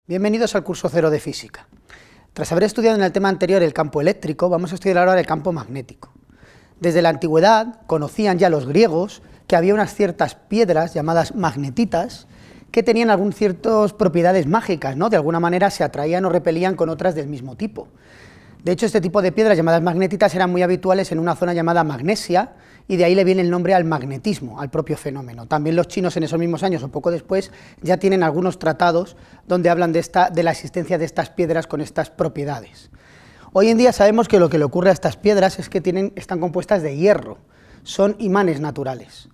Bienvenidos al curso 0 de Física. Tras haber estudiado en el tema anterior el campo eléctrico, vamos a estudiar ahora el campo magnético. Desde la antigüedad conocían ya los griegos que había unas ciertas piedras llamadas magnetitas que tenían algunas ciertas propiedades mágicas, ¿no? De alguna manera se atraían o repelían con otras del mismo tipo. De hecho, este tipo de piedras llamadas magnetitas eran muy habituales en una zona llamada Magnesia, y de ahí le viene el nombre al magnetismo, al propio fenómeno. También los chinos en esos mismos años o poco después ya tienen algunos tratados donde hablan de la existencia de estas piedras con estas propiedades. Hoy en día sabemos que lo que le ocurre a estas piedras es que están compuestas de hierro, son imanes naturales.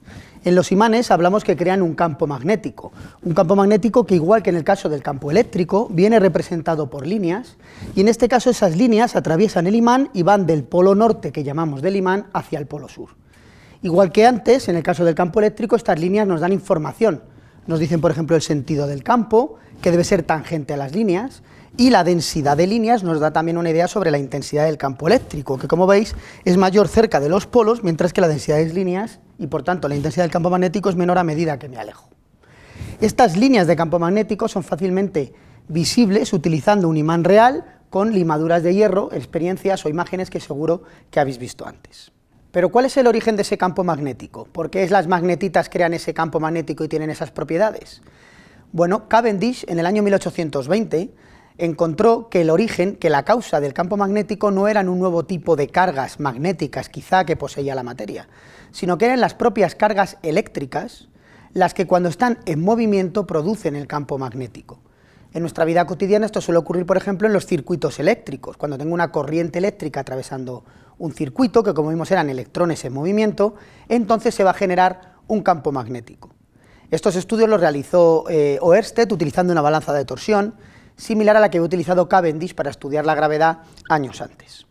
En los imanes hablamos que crean un campo magnético que, igual que en el caso del campo eléctrico, viene representado por líneas, y en este caso esas líneas atraviesan el imán y van del polo norte, que llamamos del imán, hacia el polo sur. Igual que antes, en el caso del campo eléctrico, estas líneas nos dan información. Nos dicen, por ejemplo, el sentido del campo, que debe ser tangente a las líneas, y la densidad de líneas nos da también una idea sobre la intensidad del campo eléctrico, que, como veis, es mayor cerca de los polos, mientras que la densidad de líneas, y por tanto la intensidad del campo magnético, es menor a medida que me alejo. Estas líneas de campo magnético son fácilmente visibles utilizando un imán real con limaduras de hierro, experiencias o imágenes que seguro que habéis visto antes. Pero ¿cuál es el origen de ese campo magnético? ¿Por qué las magnetitas crean ese campo magnético y tienen esas propiedades? Bueno, Cavendish en el año 1820 encontró que el origen, que la causa del campo magnético no eran un nuevo tipo de cargas magnéticas quizá que poseía la materia, sino que eran las propias cargas eléctricas las que cuando están en movimiento producen el campo magnético. En nuestra vida cotidiana esto suele ocurrir, por ejemplo, en los circuitos eléctricos. Cuando tengo una corriente eléctrica atravesando un circuito, que como vimos eran electrones en movimiento, entonces se va a generar un campo magnético. Estos estudios los realizó Oersted utilizando una balanza de torsión, similar a la que había utilizado Cavendish para estudiar la gravedad años antes.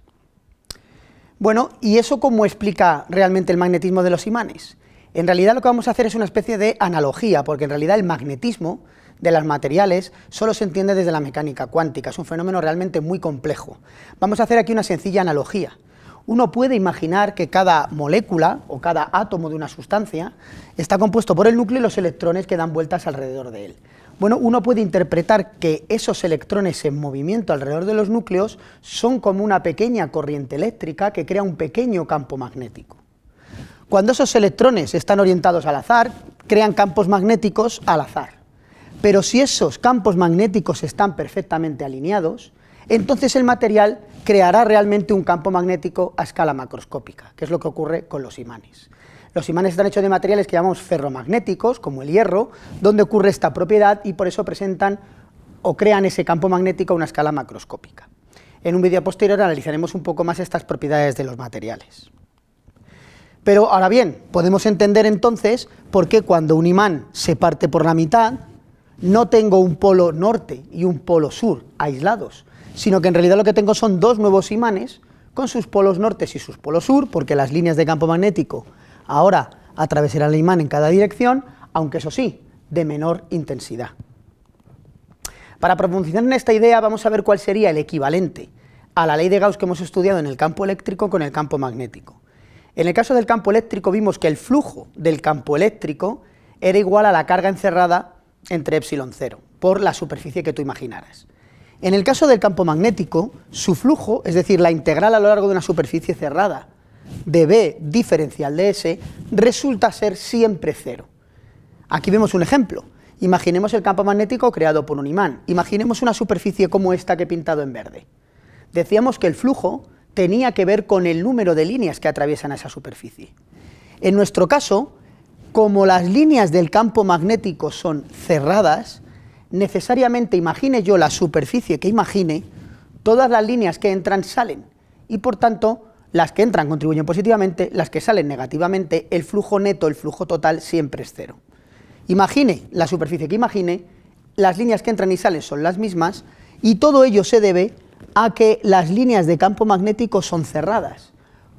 Bueno, ¿y eso cómo explica realmente el magnetismo de los imanes? En realidad lo que vamos a hacer es una especie de analogía, porque en realidad el magnetismo de los materiales solo se entiende desde la mecánica cuántica, es un fenómeno realmente muy complejo. Vamos a hacer aquí una sencilla analogía. Uno puede imaginar que cada molécula o cada átomo de una sustancia está compuesto por el núcleo y los electrones que dan vueltas alrededor de él. Bueno, uno puede interpretar que esos electrones en movimiento alrededor de los núcleos son como una pequeña corriente eléctrica que crea un pequeño campo magnético. Cuando esos electrones están orientados al azar, crean campos magnéticos al azar. Pero si esos campos magnéticos están perfectamente alineados, entonces el material creará realmente un campo magnético a escala macroscópica, que es lo que ocurre con los imanes. Los imanes están hechos de materiales que llamamos ferromagnéticos, como el hierro, donde ocurre esta propiedad y por eso presentan o crean ese campo magnético a una escala macroscópica. En un vídeo posterior analizaremos un poco más estas propiedades de los materiales. Pero ahora bien, podemos entender entonces por qué cuando un imán se parte por la mitad, no tengo un polo norte y un polo sur aislados, sino que en realidad lo que tengo son dos nuevos imanes con sus polos nortes y sus polos sur, porque las líneas de campo magnético ahora atravesarán el imán en cada dirección, aunque eso sí, de menor intensidad. Para profundizar en esta idea vamos a ver cuál sería el equivalente a la ley de Gauss que hemos estudiado en el campo eléctrico con el campo magnético. En el caso del campo eléctrico vimos que el flujo del campo eléctrico era igual a la carga encerrada entre epsilon 0, por la superficie que tú imaginaras. En el caso del campo magnético, su flujo, es decir, la integral a lo largo de una superficie cerrada de B diferencial de S, resulta ser siempre cero. Aquí vemos un ejemplo. Imaginemos el campo magnético creado por un imán. Imaginemos una superficie como esta que he pintado en verde. Decíamos que el flujo tenía que ver con el número de líneas que atraviesan esa superficie. En nuestro caso, como las líneas del campo magnético son cerradas, necesariamente imagine yo la superficie que imagine, todas las líneas que entran salen, y por tanto, las que entran contribuyen positivamente, las que salen negativamente, el flujo neto, el flujo total, siempre es cero. Imagine la superficie que imagine, las líneas que entran y salen son las mismas, y todo ello se debe a que las líneas de campo magnético son cerradas,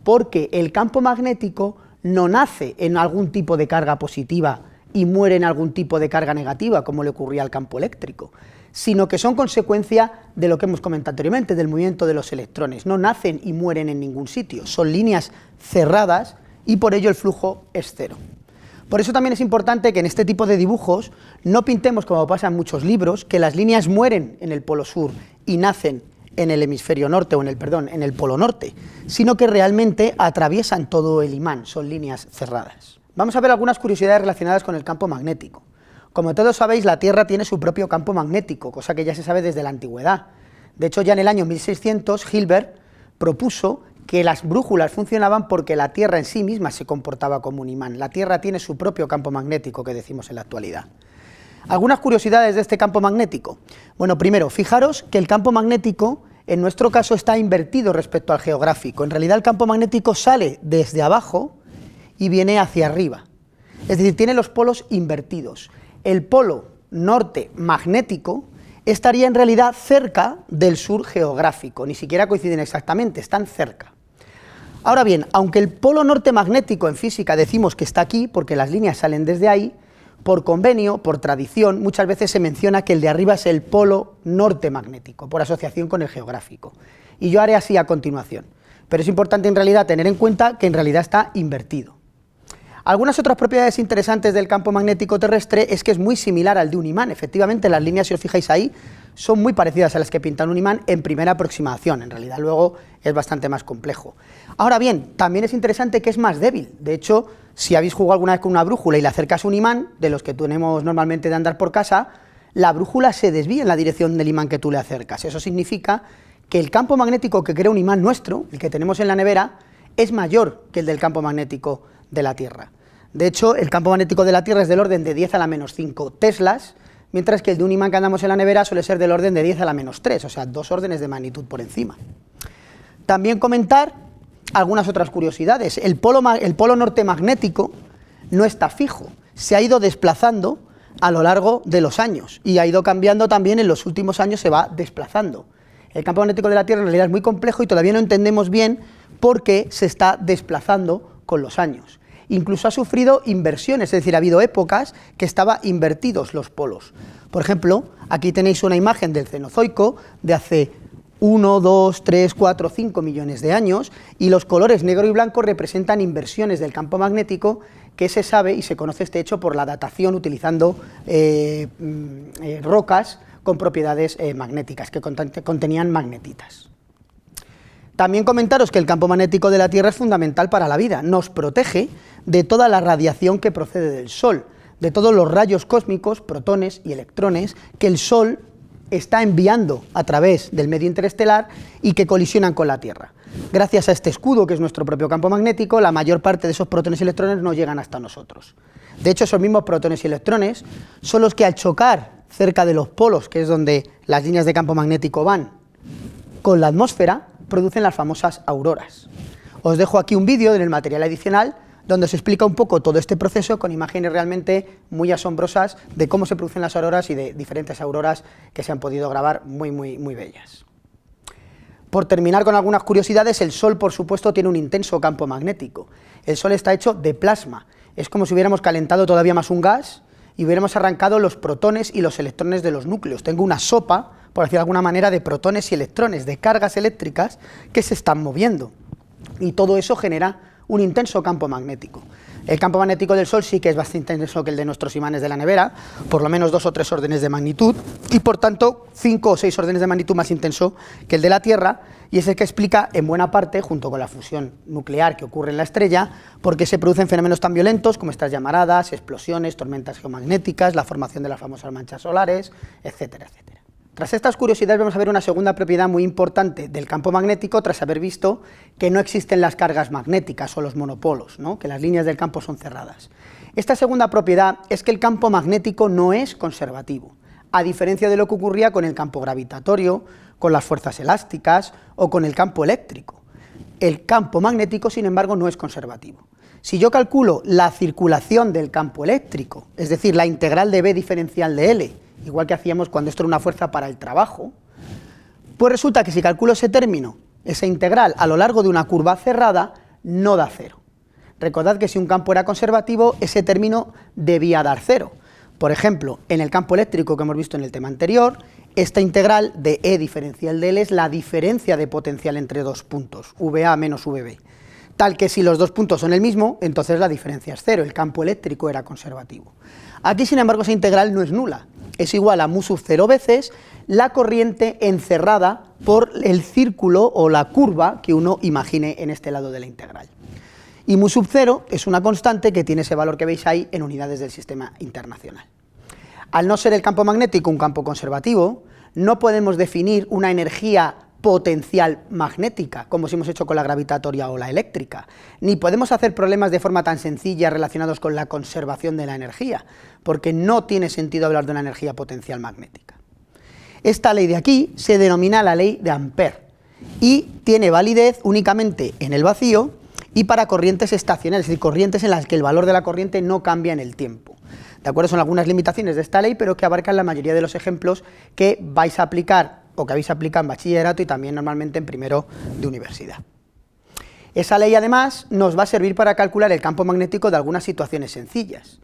porque el campo magnético no nace en algún tipo de carga positiva y muere en algún tipo de carga negativa, como le ocurría al campo eléctrico, sino que son consecuencia de lo que hemos comentado anteriormente, del movimiento de los electrones. No nacen y mueren en ningún sitio, son líneas cerradas y por ello el flujo es cero. Por eso también es importante que en este tipo de dibujos no pintemos, como pasa en muchos libros, que las líneas mueren en el polo sur y nacen en el hemisferio norte, en el polo norte, sino que realmente atraviesan todo el imán, son líneas cerradas. Vamos a ver algunas curiosidades relacionadas con el campo magnético. Como todos sabéis, la Tierra tiene su propio campo magnético, cosa que ya se sabe desde la antigüedad. De hecho, ya en el año 1600, Hilbert propuso que las brújulas funcionaban porque la Tierra en sí misma se comportaba como un imán. La Tierra tiene su propio campo magnético, que decimos en la actualidad. Algunas curiosidades de este campo magnético. Bueno, primero, fijaros que el campo magnético, en nuestro caso, está invertido respecto al geográfico. En realidad, el campo magnético sale desde abajo y viene hacia arriba. Es decir, tiene los polos invertidos. El polo norte magnético estaría en realidad cerca del sur geográfico, ni siquiera coinciden exactamente, están cerca. Ahora bien, aunque el polo norte magnético en física decimos que está aquí, porque las líneas salen desde ahí, por convenio, por tradición, muchas veces se menciona que el de arriba es el polo norte magnético, por asociación con el geográfico. Y yo haré así a continuación. Pero es importante en realidad tener en cuenta que en realidad está invertido. Algunas otras propiedades interesantes del campo magnético terrestre es que es muy similar al de un imán. Efectivamente, las líneas, si os fijáis ahí, son muy parecidas a las que pintan un imán en primera aproximación. En realidad, luego es bastante más complejo. Ahora bien, también es interesante que es más débil. De hecho, si habéis jugado alguna vez con una brújula y le acercas un imán, de los que tenemos normalmente de andar por casa, la brújula se desvía en la dirección del imán que tú le acercas. Eso significa que el campo magnético que crea un imán nuestro, el que tenemos en la nevera, es mayor que el del campo magnético de la Tierra. De hecho, el campo magnético de la Tierra es del orden de 10 a la menos 5 teslas, mientras que el de un imán que andamos en la nevera suele ser del orden de 10 a la menos 3, o sea, 2 órdenes de magnitud por encima. También comentar algunas otras curiosidades. El polo norte magnético no está fijo, se ha ido desplazando a lo largo de los años y ha ido cambiando también, en los últimos años se va desplazando. El campo magnético de la Tierra en realidad es muy complejo y todavía no entendemos bien por qué se está desplazando con los años. Incluso ha sufrido inversiones, es decir, ha habido épocas que estaban invertidos los polos. Por ejemplo, aquí tenéis una imagen del Cenozoico de hace 1, 2, 3, 4, 5 millones de años, y los colores negro y blanco representan inversiones del campo magnético, que se sabe y se conoce este hecho por la datación utilizando rocas con propiedades magnéticas, que contenían magnetitas. También comentaros que el campo magnético de la Tierra es fundamental para la vida, nos protege de toda la radiación que procede del Sol, de todos los rayos cósmicos, protones y electrones que el Sol está enviando a través del medio interestelar y que colisionan con la Tierra. Gracias a este escudo, que es nuestro propio campo magnético, la mayor parte de esos protones y electrones no llegan hasta nosotros. De hecho, esos mismos protones y electrones son los que al chocar cerca de los polos, que es donde las líneas de campo magnético van, con la atmósfera, producen las famosas auroras. Os dejo aquí un vídeo en el material adicional donde se explica un poco todo este proceso con imágenes realmente muy asombrosas de cómo se producen las auroras y de diferentes auroras que se han podido grabar muy bellas. Por terminar con algunas curiosidades, el Sol, por supuesto, tiene un intenso campo magnético. El Sol está hecho de plasma, es como si hubiéramos calentado todavía más un gas y hubiéramos arrancado los protones y los electrones de los núcleos. Tengo una sopa, por decir de alguna manera, de protones y electrones, de cargas eléctricas que se están moviendo, y todo eso genera un intenso campo magnético. El campo magnético del Sol sí que es bastante intenso que el de nuestros imanes de la nevera, por lo menos 2 o 3 órdenes de magnitud, y por tanto 5 o 6 órdenes de magnitud más intenso que el de la Tierra, y es el que explica en buena parte, junto con la fusión nuclear que ocurre en la estrella, por qué se producen fenómenos tan violentos como estas llamaradas, explosiones, tormentas geomagnéticas, la formación de las famosas manchas solares, etcétera, etcétera. Tras estas curiosidades vamos a ver una segunda propiedad muy importante del campo magnético, tras haber visto que no existen las cargas magnéticas o los monopolos, ¿no? Que las líneas del campo son cerradas. Esta segunda propiedad es que el campo magnético no es conservativo, a diferencia de lo que ocurría con el campo gravitatorio, con las fuerzas elásticas o con el campo eléctrico. El campo magnético, sin embargo, no es conservativo. Si yo calculo la circulación del campo eléctrico, es decir, la integral de B diferencial de L, igual que hacíamos cuando esto era una fuerza para el trabajo, pues resulta que si calculo ese término, esa integral, a lo largo de una curva cerrada, no da cero. Recordad que si un campo era conservativo, ese término debía dar cero. Por ejemplo, en el campo eléctrico que hemos visto en el tema anterior, esta integral de E diferencial de L es la diferencia de potencial entre dos puntos, VA menos VB. tal que si los dos puntos son el mismo, entonces la diferencia es cero, el campo eléctrico era conservativo. Aquí, sin embargo, esa integral no es nula, es igual a mu sub 0 veces la corriente encerrada por el círculo o la curva que uno imagine en este lado de la integral. Y mu sub 0 es una constante que tiene ese valor que veis ahí en unidades del sistema internacional. Al no ser el campo magnético un campo conservativo, no podemos definir una energía potencial magnética, como si hemos hecho con la gravitatoria o la eléctrica, ni podemos hacer problemas de forma tan sencilla relacionados con la conservación de la energía, porque no tiene sentido hablar de una energía potencial magnética. Esta ley de aquí se denomina la ley de Ampère y tiene validez únicamente en el vacío y para corrientes estacionarias, es decir, corrientes en las que el valor de la corriente no cambia en el tiempo. ¿De acuerdo? Son algunas limitaciones de esta ley, pero que abarcan la mayoría de los ejemplos que vais a aplicar o que habéis aplicado en bachillerato y también normalmente en primero de universidad. Esa ley además nos va a servir para calcular el campo magnético de algunas situaciones sencillas.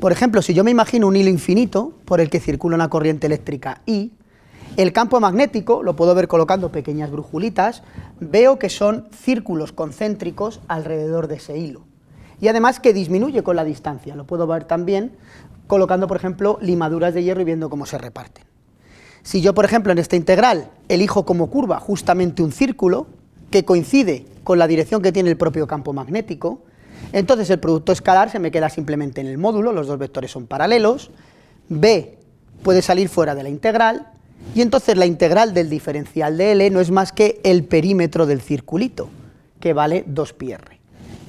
Por ejemplo, si yo me imagino un hilo infinito por el que circula una corriente eléctrica I, el campo magnético, lo puedo ver colocando pequeñas brujulitas, veo que son círculos concéntricos alrededor de ese hilo. Y además que disminuye con la distancia, lo puedo ver también colocando, por ejemplo, limaduras de hierro y viendo cómo se reparten. Si yo, por ejemplo, en esta integral elijo como curva justamente un círculo que coincide con la dirección que tiene el propio campo magnético, entonces el producto escalar se me queda simplemente en el módulo, los dos vectores son paralelos, B puede salir fuera de la integral, y entonces la integral del diferencial de L no es más que el perímetro del circulito, que vale 2πr.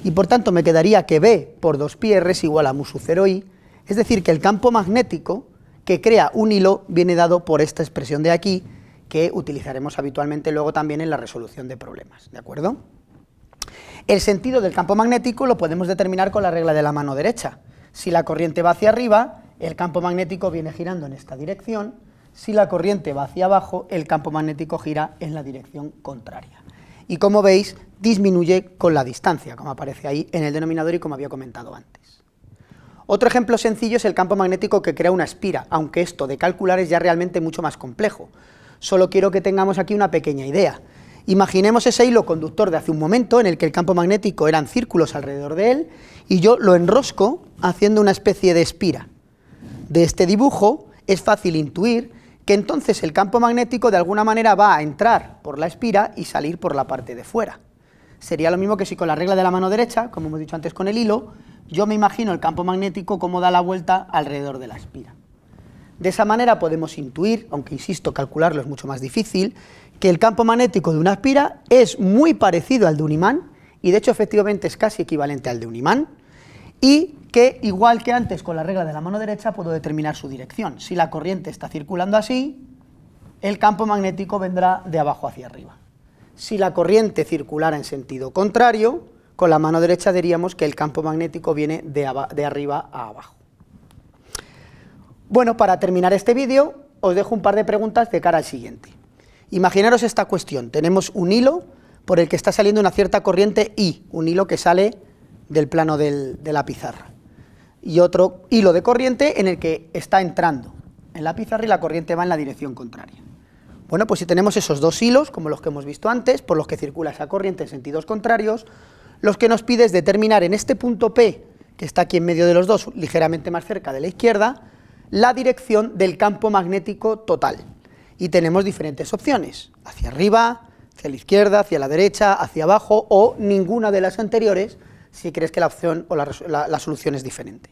Y por tanto me quedaría que B por 2πr es igual a mu sub 0I, es decir, que el campo magnético que crea un hilo viene dado por esta expresión de aquí, que utilizaremos habitualmente luego también en la resolución de problemas, ¿de acuerdo? El sentido del campo magnético lo podemos determinar con la regla de la mano derecha. Si la corriente va hacia arriba, el campo magnético viene girando en esta dirección, si la corriente va hacia abajo, el campo magnético gira en la dirección contraria. Y como veis, disminuye con la distancia, como aparece ahí en el denominador y como había comentado antes. Otro ejemplo sencillo es el campo magnético que crea una espira, aunque esto de calcular es ya realmente mucho más complejo. Solo quiero que tengamos aquí una pequeña idea. Imaginemos ese hilo conductor de hace un momento en el que el campo magnético eran círculos alrededor de él y yo lo enrosco haciendo una especie de espira. De este dibujo es fácil intuir que entonces el campo magnético de alguna manera va a entrar por la espira y salir por la parte de fuera. Sería lo mismo que si con la regla de la mano derecha, como hemos dicho antes con el hilo, yo me imagino el campo magnético como da la vuelta alrededor de la espira. De esa manera podemos intuir, aunque insisto, calcularlo es mucho más difícil, que el campo magnético de una espira es muy parecido al de un imán, y de hecho efectivamente es casi equivalente al de un imán, y que igual que antes con la regla de la mano derecha puedo determinar su dirección. Si la corriente está circulando así, el campo magnético vendrá de abajo hacia arriba. Si la corriente circulara en sentido contrario, con la mano derecha diríamos que el campo magnético viene de arriba a abajo. Bueno, para terminar este vídeo, os dejo un par de preguntas de cara al siguiente. Imaginaros esta cuestión, tenemos un hilo por el que está saliendo una cierta corriente I, un hilo que sale del plano de la pizarra, y otro hilo de corriente en el que está entrando en la pizarra y la corriente va en la dirección contraria. Bueno, pues si tenemos esos dos hilos, como los que hemos visto antes, por los que circula esa corriente en sentidos contrarios, los que nos pide es determinar en este punto P, que está aquí en medio de los dos, ligeramente más cerca de la izquierda, la dirección del campo magnético total. Y tenemos diferentes opciones, hacia arriba, hacia la izquierda, hacia la derecha, hacia abajo, o ninguna de las anteriores, si crees que la opción o la solución es diferente.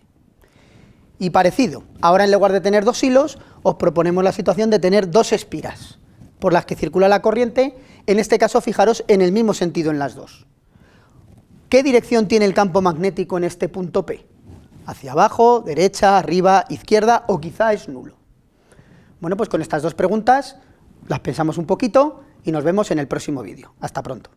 Y parecido, ahora en lugar de tener dos hilos, os proponemos la situación de tener dos espiras, por las que circula la corriente, en este caso fijaros en el mismo sentido en las dos. ¿Qué dirección tiene el campo magnético en este punto P? ¿Hacia abajo, derecha, arriba, izquierda o quizá es nulo? Bueno, pues con estas dos preguntas las pensamos un poquito y nos vemos en el próximo vídeo. Hasta pronto.